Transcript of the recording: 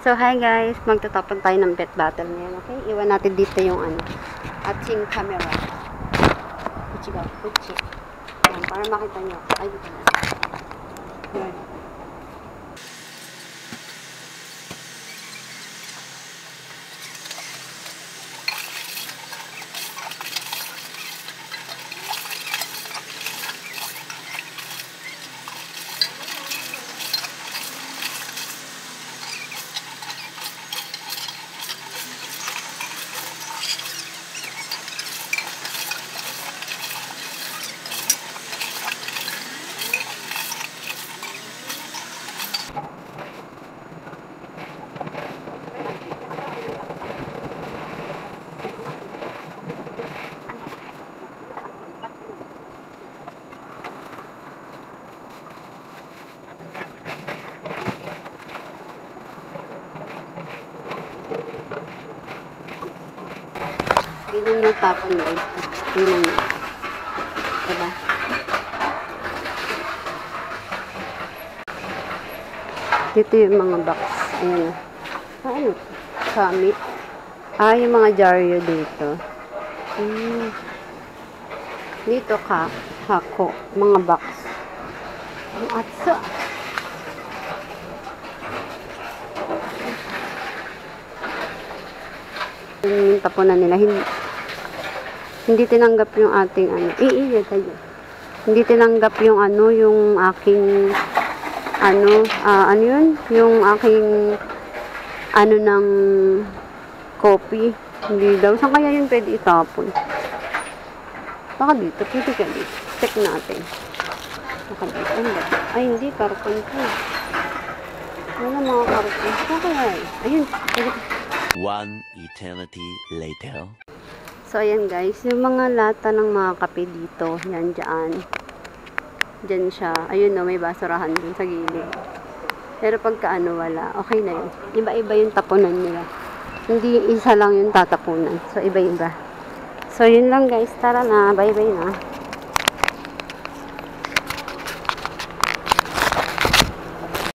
So, hi guys. Magtatapon tayo ng pet battle ngayon. Okay? Iwan natin dito yung ating camera. Kuchi ba? Kuchi. Yan, para makita nyo. Ay, dito na. Yan. Ganyan yung tapon guys. Ganyan yun. Diba? Dito yung mga box. Ayan. Ano? Summit. Yung mga Jaryo dito. Dito hako. Mga box. Ang atsa. Yung tapunan nila. Hindi tinanggap yung ating hindi tinanggap yung yung aking yun? Yung aking ng copy. Hindi daw. Saan kaya yun pwede itapon? Baka dito. Pwede ka dito. Check natin. Baka dito. Ay, hindi. Karton ko. Wala mga karton. Saan kaya? Ayun. Pwede. One eternity later. So, ayan guys, yung mga lata ng mga kape dito, yan dyan. Dyan siya. Ayun no, may basurahan dun sa gilid. Pero pagka wala, okay na yun. Iba-iba yung tapunan nila. Hindi isa lang yung tatapunan. So, iba-iba. So, yun lang guys. Tara na. Bye-bye na.